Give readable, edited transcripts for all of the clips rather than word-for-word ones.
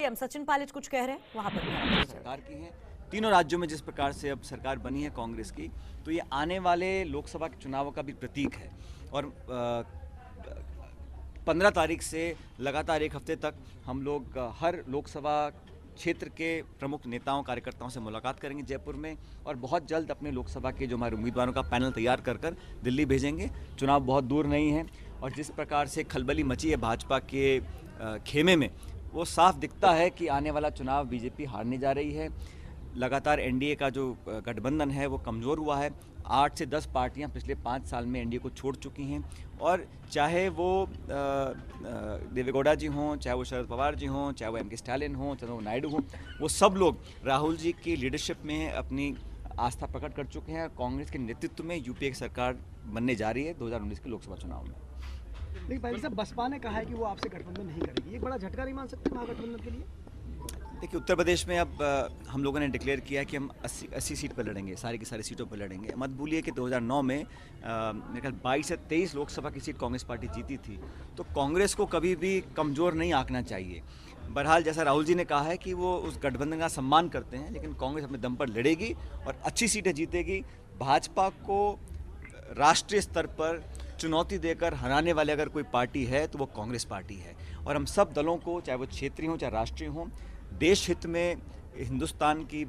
हम सचिन पायलट कुछ कह रहे हैं वहां पर सरकार की हैं तीनों राज्यों में जिस प्रकार से अब सरकार बनी है कांग्रेस की, तो ये आने वाले लोकसभा के चुनावों का भी प्रतीक है। और 15 तारीख से लगातार एक हफ्ते तक हम लोग हर लोकसभा क्षेत्र के प्रमुख नेताओं कार्यकर्ताओं से मुलाकात करेंगे जयपुर में, और बहुत जल्द अपने लोकसभा के जो हमारे उम्मीदवारों का पैनल तैयार कर दिल्ली भेजेंगे। चुनाव बहुत दूर नहीं है और जिस प्रकार से खलबली मची है भाजपा के खेमे में, वो साफ दिखता है कि आने वाला चुनाव बीजेपी हारने जा रही है। लगातार एनडीए का जो गठबंधन है वो कमज़ोर हुआ है। 8 से 10 पार्टियां पिछले 5 साल में एनडीए को छोड़ चुकी हैं, और चाहे वो देवेगौड़ा जी हों, चाहे वो शरद पवार जी हों, चाहे वो एम के स्टालिन हों, चंद्रबाबू नायडू हों, वो सब लोग राहुल जी की लीडरशिप में अपनी आस्था प्रकट कर चुके हैं। कांग्रेस के नेतृत्व में यूपीए की सरकार बनने जा रही है 2019 के लोकसभा चुनाव में। लेकिन भाई साहब, बसपा ने कहा है कि वो आपसे गठबंधन नहीं करेगी, एक बड़ा झटका नहीं मान सकते महागठबंधन के लिए? देखिए, उत्तर प्रदेश में अब हम लोगों ने डिक्लेयर किया है कि हम 80 सीट पर लड़ेंगे, सारी की सारी सीटों पर लड़ेंगे। मत भूलिए कि 2009 में मेरे ख्याल 22 से 23 लोकसभा की सीट कांग्रेस पार्टी जीती थी, तो कांग्रेस को कभी भी कमज़ोर नहीं आंकना चाहिए। बहरहाल जैसा राहुल जी ने कहा है कि वो उस गठबंधन का सम्मान करते हैं, लेकिन कांग्रेस अपने दम पर लड़ेगी और अच्छी सीटें जीतेगी। भाजपा को राष्ट्रीय स्तर पर चुनौती देकर हराने वाले अगर कोई पार्टी है तो वो कांग्रेस पार्टी है। और हम सब दलों को, चाहे वो क्षेत्रीय हों चाहे राष्ट्रीय हों, देश हित में, हिंदुस्तान की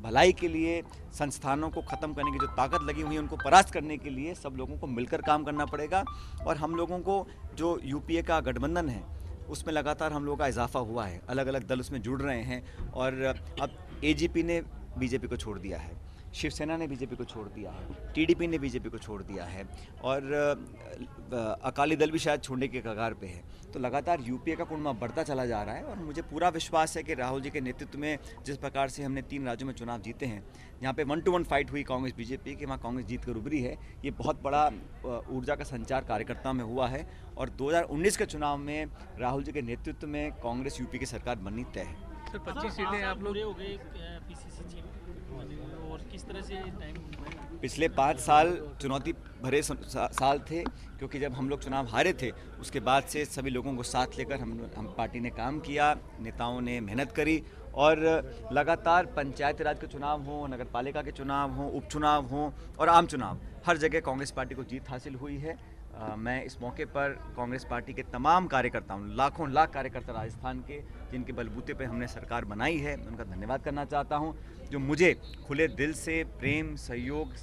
भलाई के लिए, संस्थानों को ख़त्म करने की जो ताकत लगी हुई है उनको परास्त करने के लिए सब लोगों को मिलकर काम करना पड़ेगा। और हम लोगों को जो यूपीए का गठबंधन है उसमें लगातार हम लोगों का इजाफा हुआ है, अलग अलग दल उसमें जुड़ रहे हैं। और अब एजीपी ने बीजेपी को छोड़ दिया है, शिवसेना ने बीजेपी को छोड़ दिया है, टीडीपी ने बीजेपी को छोड़ दिया है, और अकाली दल भी शायद छोड़ने के कगार पे है। तो लगातार यूपीए का कुंडा बढ़ता चला जा रहा है, और मुझे पूरा विश्वास है कि राहुल जी के नेतृत्व में जिस प्रकार से हमने 3 राज्यों में चुनाव जीते हैं, जहाँ पे 1-to-1 फाइट हुई कांग्रेस बीजेपी की, वहाँ कांग्रेस जीत कर उभरी है। ये बहुत बड़ा ऊर्जा का संचार कार्यकर्ताओं में हुआ है, और 2019 के चुनाव में राहुल जी के नेतृत्व में कांग्रेस यूपी की सरकार बननी तय है। सर 25 सीटें आप लोग हो गए पीसीसी में, और किस तरह से टाइम? पिछले 5 साल चुनौती भरे साल थे, क्योंकि जब हम लोग चुनाव हारे थे उसके बाद से सभी लोगों को साथ लेकर हम पार्टी ने काम किया, नेताओं ने मेहनत करी, और लगातार पंचायती राज के चुनाव हों, नगर पालिका के चुनाव हों, उपचुनाव हों और आम चुनाव, हर जगह कांग्रेस पार्टी को जीत हासिल हुई है। मैं इस मौके पर कांग्रेस पार्टी के तमाम कार्यकर्ताओं, लाखों लाख कार्यकर्ता राजस्थान के, जिनके बलबूते पर हमने सरकार बनाई है, उनका धन्यवाद करना चाहता हूं, जो मुझे खुले दिल से प्रेम, सहयोग,